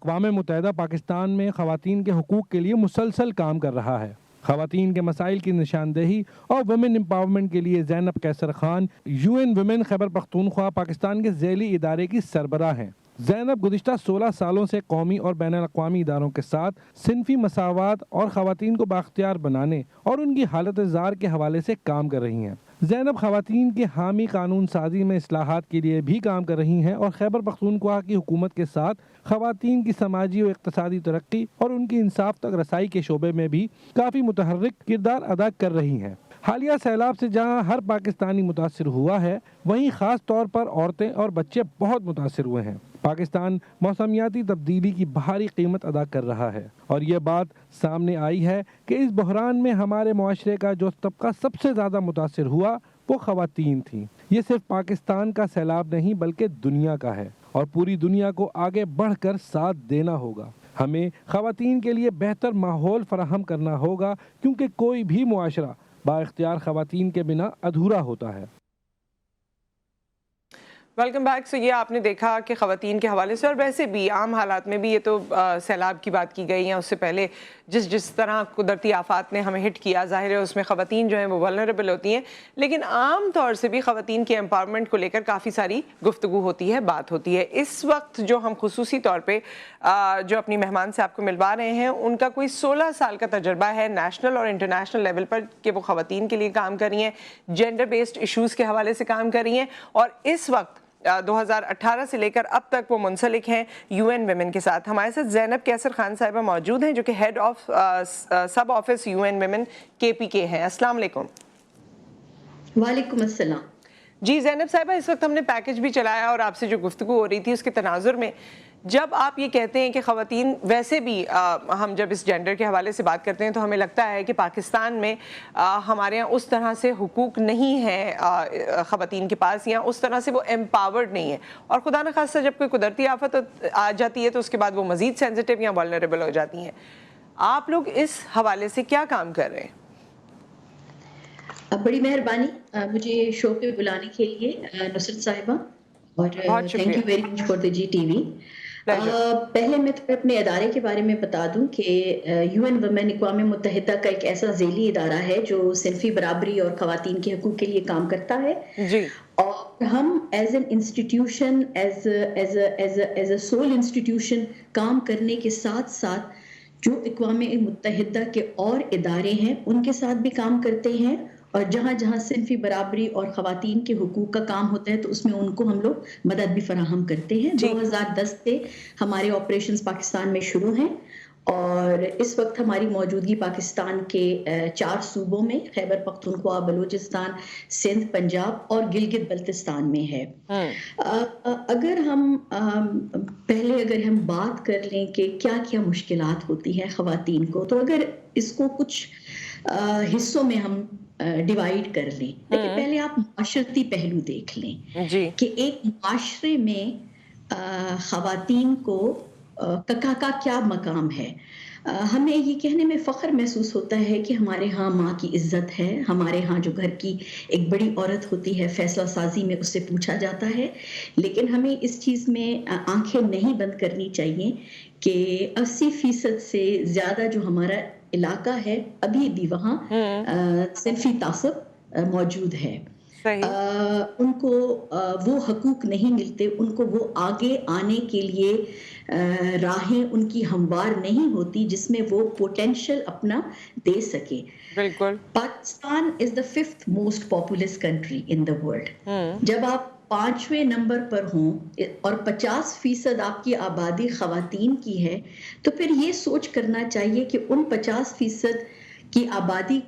اقوام متحدہ پاکستان میں خواتین کے حقوق کے لیے مسلسل کام کر رہا ہے۔ خواتین کے مسائل کی نشاندہی اور ویمن امپاورمنٹ کے لیے زینب قیصر خان UN ویمن خیبر پختونخوا پاکستان کے ذیلی ادارے کی سربراہ ہیں۔ زینب گزشتہ 16 سالوں سے قومی اور بین الاقوامی اداروں کے ساتھ صنفی مساوات اور خواتین کو بااختیار بنانے اور ان کی حالت زار کے حوالے سے کام کر رہی ہیں۔ زینب خواتین کے حامی قانون سازی میں اصلاحات کے لیے بھی کام کر رہی ہیں اور خیبر پختونخوا کی حکومت کے ساتھ خواتین کی سماجی و اقتصادی ترقی اور ان کی انصاف تک رسائی کے شعبے میں بھی کافی متحرک کردار ادا کر رہی ہیں۔ حالیہ سیلاب سے جہاں ہر پاکستانی متاثر ہوا ہے، وہیں خاص طور پر عورتیں اور بچے بہت متاثر ہوئے ہیں۔ پاکستان موسمیاتی تبدیلی کی بھاری قیمت ادا کر رہا ہے اور یہ بات سامنے آئی ہے کہ اس بحران میں ہمارے معاشرے کا جو طبقہ سب سے زیادہ متاثر ہوا وہ خواتین تھیں۔ یہ صرف پاکستان کا سیلاب نہیں بلکہ دنیا کا ہے اور پوری دنیا کو آگے بڑھ کر ساتھ دینا ہوگا۔ ہمیں خواتین کے لیے بہتر ماحول فراہم کرنا ہوگا کیونکہ کوئی بھی معاشرہ با اختیار خواتین کے بنا ادھورا ہوتا ہے۔ Welcome back. یہ آپ نے دیکھا کہ خواتین کے حوالے سے اور ویسے بھی عام حالات میں بھی، یہ تو سیلاب کی بات کی گئی ہے، اس سے پہلے جس طرح قدرتی آفات نے ہمیں ہٹ کیا، ظاہر ہے اس میں خواتین جو ہیں وہ ولنریبل ہوتی ہیں، لیکن عام طور سے بھی خواتین کے امپاورمنٹ کو لے کر کافی ساری گفتگو ہوتی ہے، بات ہوتی ہے۔ اس وقت جو ہم خصوصی طور پہ جو اپنی مہمان سے آپ کو ملوا رہے ہیں، ان کا کوئی 16 سال کا تجربہ ہے نیشنل اور انٹرنیشنل لیول پر کہ وہ خواتین کے لیے کام کر رہی ہیں، جینڈر بیسڈ ایشوز کے حوالے سے کام کر رہی ہیں، اور اس وقت 2018 سے لے کر اب تک وہ منسلک ہیں UN ویمن کے ساتھ۔ ہمارے ساتھ زینب قیصر خان صاحبہ موجود ہیں جو کہ head of sub office UN women KPK ہیں۔ السلام علیکم۔ وعلیکم السلام۔ جی زینب صاحبہ، اس وقت ہم نے پیکج بھی چلایا اور آپ سے جو گفتگو ہو رہی تھی اس کے تناظر میں جب آپ یہ کہتے ہیں کہ خواتین، ویسے بھی ہم جب اس جینڈر کے حوالے سے بات کرتے ہیں تو ہمیں لگتا ہے کہ پاکستان میں ہمارے یہاں اس طرح سے حقوق نہیں ہیں خواتین کے پاس، یا اس طرح سے وہ امپاورڈ نہیں ہیں، اور خدا نخواستہ جب کوئی قدرتی آفت آ جاتی ہے تو اس کے بعد وہ مزید سینسٹیو یا ولنریبل ہو جاتی ہیں۔ آپ لوگ اس حوالے سے کیا کام کر رہے ہیں؟ بڑی مہربانی مجھے شو پہ بلانے کے لیے نصرت صاحبہ، اور thank you very much for the GTV۔ پہلے میں اپنے ادارے کے بارے میں بتا دوں کہ UN ویمن اقوام متحدہ کا ایک ایسا ذیلی ادارہ ہے جو صنفی برابری اور خواتین کے حقوق کے لیے کام کرتا ہے، اور ہم as an institution, as a civil institution کام کرنے کے ساتھ ساتھ جو اقوام متحدہ کے اور ادارے ہیں ان کے ساتھ بھی کام کرتے ہیں، اور جہاں جہاں صنفی برابری اور خواتین کے حقوق کا کام ہوتا ہے تو اس میں ان کو ہم لوگ مدد بھی فراہم کرتے ہیں۔ 2010 سے ہمارے آپریشنز پاکستان میں شروع ہیں، اور اس وقت ہماری موجودگی پاکستان کے 4 صوبوں میں، خیبر پختونخوا، بلوچستان، سندھ، پنجاب اور گلگت بلتستان میں ہے۔ اگر ہم بات کر لیں کہ کیا کیا مشکلات ہوتی ہیں خواتین کو، تو اگر اس کو کچھ حصوں میں ہم ڈیوائیڈ کر لیں، لیکن پہلے آپ معاشرتی پہلو دیکھ لیں کہ ایک معاشرے میں خواتین کو کا کیا مقام ہے۔ ہمیں یہ کہنے میں فخر محسوس ہوتا ہے کہ ہمارے ہاں ماں کی عزت ہے، ہمارے ہاں جو گھر کی ایک بڑی عورت ہوتی ہے فیصلہ سازی میں اس سے پوچھا جاتا ہے، لیکن ہمیں اس چیز میں آنکھیں نہیں بند کرنی چاہیے کہ 80% سے زیادہ جو ہمارا علاقہ ہے ابھی بھی وہاں صنفی تعصب موجود ہے۔ ان کو وہ حقوق نہیں ملتے، ان کو وہ آگے آنے کے لیے راہیں ان کی ہموار نہیں ہوتی جس میں وہ پوٹینشل اپنا دے سکے۔ بالکل۔ پاکستان از دا 5th most populous country in the world. جب آپ 5ویں نمبر پر ہوں اور 50% آپ کی آبادی خواتین کی ہے، تو پھر یہ سوچ کرنا چاہیے کہ ان 50% کی آبادی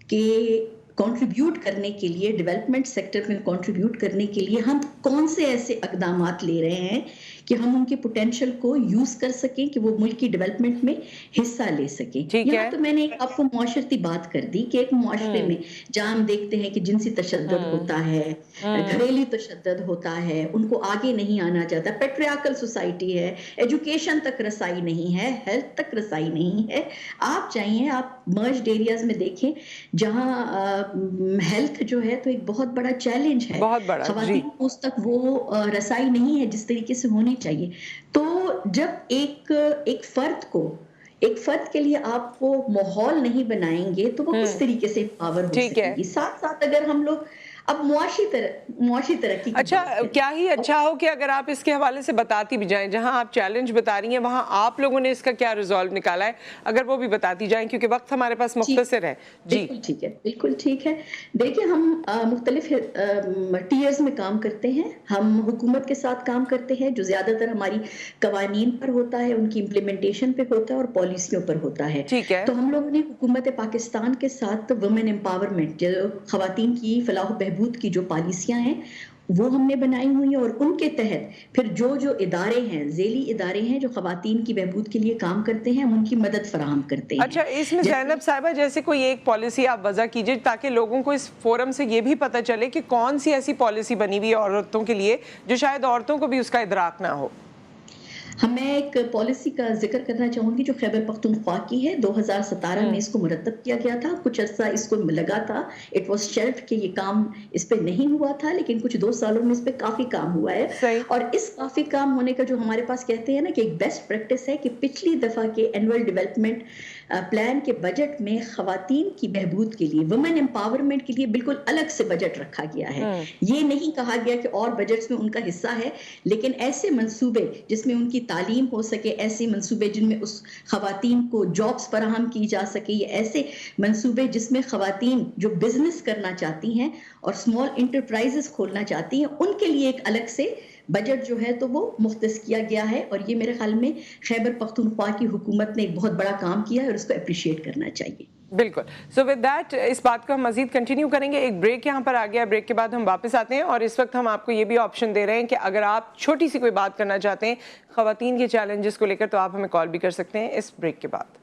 کے کنٹریبیوٹ کرنے کے لیے، ڈیولپمنٹ سیکٹر میں کنٹریبیوٹ کرنے کے لیے ہم کون سے ایسے اقدامات لے رہے ہیں کہ ہم ان کے پوٹینشل کو یوز کر سکیں کہ وہ ملک کی ڈیولپمنٹ میں حصہ لے سکیں۔ یہاں تو میں نے آپ کو معاشرتی بات کر دی کہ ایک معاشرے میں جہاں ہم دیکھتے ہیں کہ جنسی تشدد ہوتا ہے، گھریلو تشدد ہوتا ہے، ان کو آگے نہیں آنا جاتا، پیٹریارکل سوسائٹی ہے، ایجوکیشن تک رسائی نہیں ہے، ہیلتھ تک رسائی نہیں ہے۔ آپ چاہیے آپ مرجڈ ایریاز میں دیکھیں جہاں ہیلتھ جو ہے تو ایک بہت بڑا چیلنج ہے، خواتین کو اس تک وہ رسائی نہیں ہے جس طریقے سے ہونے نہیں چاہیے. تو جب ایک فرد کے لیے آپ وہ ماحول نہیں بنائیں گے تو وہ کس طریقے سے پاور ہو سکے گی. ساتھ ساتھ اگر ہم لوگ اب معاشی ترقی اچھا کیا ہی اچھا ہو کہ اگر آپ اس کے حوالے سے بتاتی بھی جائیں, جہاں آپ چیلنج بتا رہی ہیں وہاں آپ لوگوں نے اس کا کیا ریزالو نکالا ہے, اگر وہ بھی بتاتی جائیں کیونکہ وقت ہمارے پاس مختصر ہے. جی بالکل ٹھیک ہے, بالکل ٹھیک ہے. دیکھیں ہم مختلف ٹیئرز میں کام کرتے ہیں. ہم حکومت کے ساتھ کام کرتے ہیں جو زیادہ تر ہماری قوانین پر ہوتا ہے, ان کی امپلیمنٹیشن پہ ہوتا ہے اور پالیسیوں پر ہوتا ہے. تو ہم لوگوں نے حکومت پاکستان کے ساتھ وومن امپاورمنٹ, جو خواتین کی فلاح و بہبود کی جو پالیسیاں ہیں وہ ہم نے بنائی ہوئی ہیں, اور ان کے تحت پھر جو ادارے ہیں, ذیلی ادارے ہیں جو خواتین کی بہبود کے لیے کام کرتے ہیں, ہم ان کی مدد فراہم کرتے ہیں. اچھا اس میں زینب صاحبہ جیسے کوئی ایک پالیسی آپ وضع کیجئے تاکہ لوگوں کو اس فورم سے یہ بھی پتہ چلے کہ کون سی ایسی پالیسی بنی ہوئی ہے عورتوں کے لیے جو شاید عورتوں کو بھی اس کا ادراک نہ ہو. میں ایک پالیسی کا ذکر کرنا چاہوں گی جو خیبر پختونخوا کی ہے. 2017 میں اس کو مرتب کیا گیا تھا. کچھ عرصہ اس کو لگا تھا, اٹ واز شیلفڈ, کہ یہ کام اس پہ نہیں ہوا تھا, لیکن کچھ 2 سالوں میں اس پہ کافی کام ہوا ہے. اور اس کافی کام ہونے کا جو ہمارے پاس کہتے ہیں نا کہ ایک بیسٹ پریکٹس ہے کہ پچھلی دفعہ کے اینول ڈیولپمنٹ پلان کے بجٹ میں خواتین کی بہبود کے لیے, وومن امپاورمنٹ کے لیے بالکل الگ سے بجٹ رکھا گیا ہے. یہ نہیں کہا گیا کہ اور بجٹس میں ان کا حصہ ہے, لیکن ایسے منصوبے جس میں ان کی تعلیم ہو سکے, ایسے منصوبے جن میں اس خواتین کو جابس فراہم کی جا سکے, یا ایسے منصوبے جس میں خواتین جو بزنس کرنا چاہتی ہیں اور اسمال انٹرپرائزز کھولنا چاہتی ہیں, ان کے لیے ایک الگ سے بجٹ جو ہے تو وہ مختص کیا گیا ہے. اور یہ میرے خیال میں خیبر پختونخوا کی حکومت نے ایک بہت بڑا کام کیا ہے اور اس کو اپریشیٹ کرنا چاہیے. بالکل. سو ود دیٹ اس بات کو ہم مزید کنٹینیو کریں گے. ایک بریک یہاں پر آ گیا, بریک کے بعد ہم واپس آتے ہیں, اور اس وقت ہم آپ کو یہ بھی آپشن دے رہے ہیں کہ اگر آپ چھوٹی سی کوئی بات کرنا چاہتے ہیں خواتین کے چیلنجز کو لے کر تو آپ ہمیں کال بھی کر سکتے ہیں اس بریک کے بعد.